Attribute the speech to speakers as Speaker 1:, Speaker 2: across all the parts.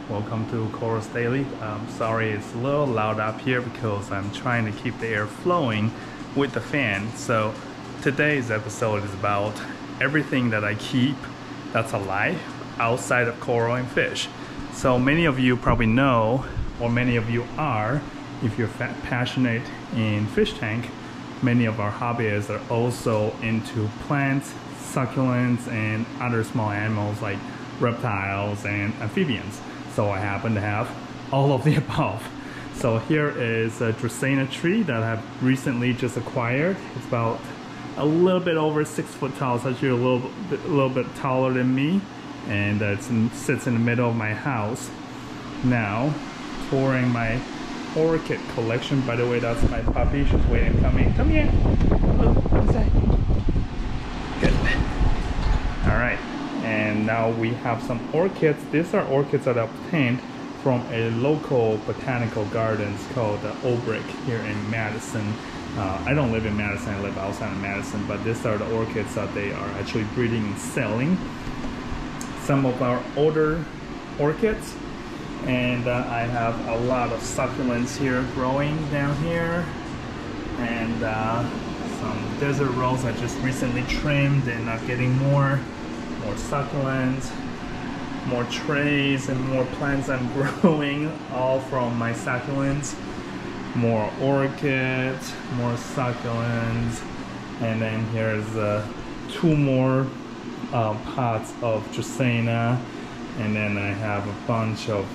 Speaker 1: welcome to Chorus Daily. Sorry it's a little loud up here because I'm trying to keep the air flowing with the fan. So today's episode is about everything that I keep that's alive outside of coral and fish. So many of you probably know, or many of you are, if you're passionate in fish tank, many of our hobbyists are also into plants, succulents, and other small animals like reptiles and amphibians. So I happen to have all of the above. So here is a Dracaena tree that I've recently just acquired. It's about a little bit over 6 foot tall. It's actually a little bit taller than me, and it sits in the middle of my house. Now, touring my orchid collection. By the way, that's my puppy. She's waiting to come in. Come here. Hello. What's that? Good. All right. And now we have some orchids. These are orchids that I obtained from a local botanical gardens called Orchid here in Madison. I don't live in Madison, I live outside of Madison, but these are the orchids that they are actually breeding and selling. Some of our older orchids, and I have a lot of succulents here growing down here, and some desert rose I just recently trimmed, and I'm getting more succulents, more trays, and more plants I'm growing, all from my succulents. More orchids, more succulents, and then here's 2 more pots of Dracaena, and then I have a bunch of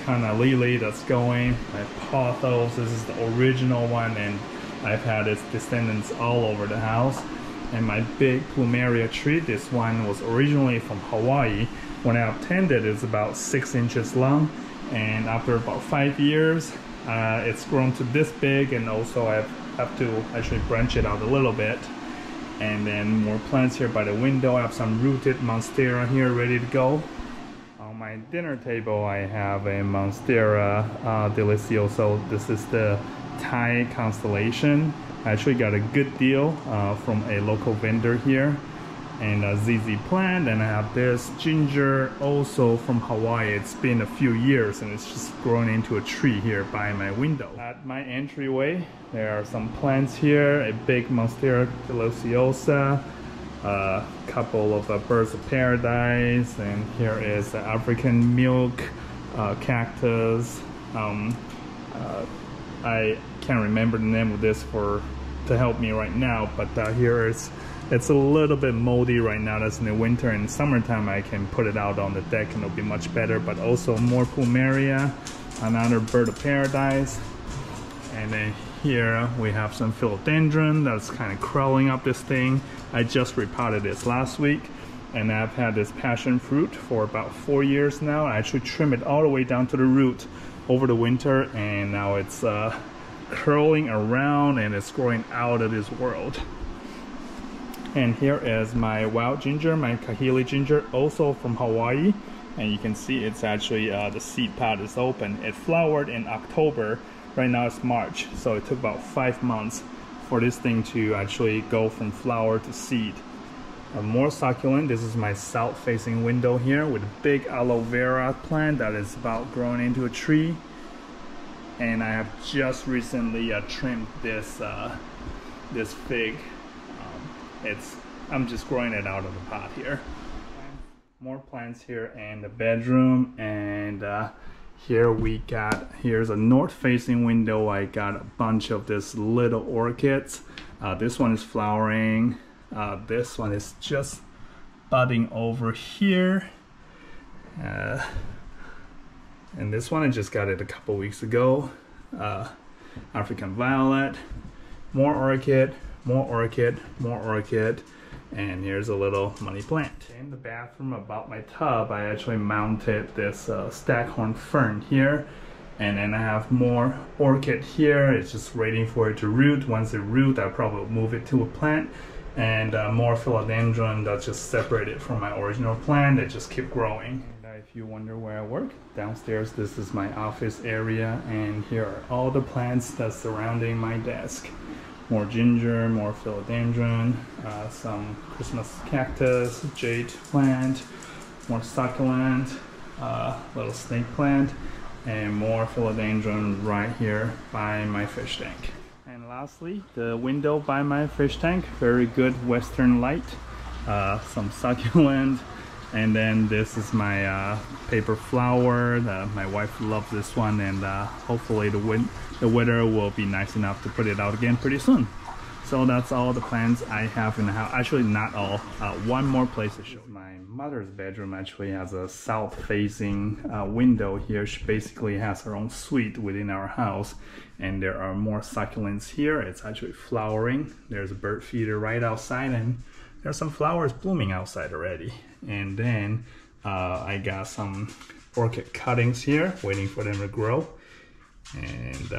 Speaker 1: Canna lily that's going. My pothos, this is the original one, and I've had its descendants all over the house. And my big plumeria tree, this one was originally from Hawaii. When I obtained it, it's about 6 inches long, and after about 5 years, it's grown to this big, and also I have to actually branch it out a little bit. And then more plants here by the window. I have some rooted monstera here ready to go. On my dinner table, I have a monstera delicioso. This is the Thai constellation. I actually got a good deal from a local vendor here, and a ZZ plant, and I have this ginger also from Hawaii. It's been a few years and it's just grown into a tree here by my window. At my entryway, there are some plants here, a big monstera deliciosa, a couple of birds of paradise, and here is the African milk cactus. I can't remember the name of this to help me right now, but here it's a little bit moldy right now. That's in the winter. and summertime I can put it out on the deck and it'll be much better. But also more plumeria, another bird of paradise, and then here we have some philodendron that's kind of crawling up this thing. I just repotted this last week, and I've had this passion fruit for about 4 years now. I actually trimmed it all the way down to the root over the winter, and now it's curling around and it's growing out of this world. And here is my wild ginger, my kahili ginger, also from Hawaii, and you can see it's actually the seed pod is open. It flowered in October. Right now it's March, so it took about 5 months for this thing to actually go from flower to seed. More succulent. This is my south facing window here with a big aloe vera plant that is about growing into a tree. And I have just recently trimmed this fig. I'm just growing it out of the pot here. More plants here in the bedroom, and here's a north facing window. I got a bunch of this little orchids. This one is flowering. This one is just budding over here. And this one, I just got it a couple weeks ago. African violet, more orchid, more orchid, more orchid, and here's a little money plant. In the bathroom above my tub, I actually mounted this staghorn fern here, and then I have more orchid here. It's just waiting for it to root. Once it roots, I'll probably move it to a plant, and more philodendron that's just separated from my original plant. They just keep growing. If you wonder where I work, downstairs this is my office area, and here are all the plants that's surrounding my desk. More ginger, more philodendron, some Christmas cactus, jade plant, more succulent, little snake plant, and more philodendron right here by my fish tank. And lastly, the window by my fish tank, very good western light, some succulent, and then this is my paper flower. My wife loves this one, and hopefully the weather will be nice enough to put it out again pretty soon. So that's all the plants I have in the house. Actually, not all. One more place to show. My mother's bedroom actually has a south-facing window here. She basically has her own suite within our house, and there are more succulents here. It's actually flowering. There's a bird feeder right outside, and there's some flowers blooming outside already. And then I got some orchid cuttings here, waiting for them to grow. And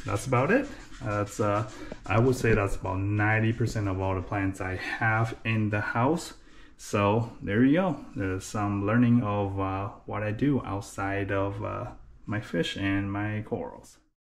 Speaker 1: that's about it. That's I would say that's about 90% of all the plants I have in the house. So there you go. There's some learning of what I do outside of my fish and my corals.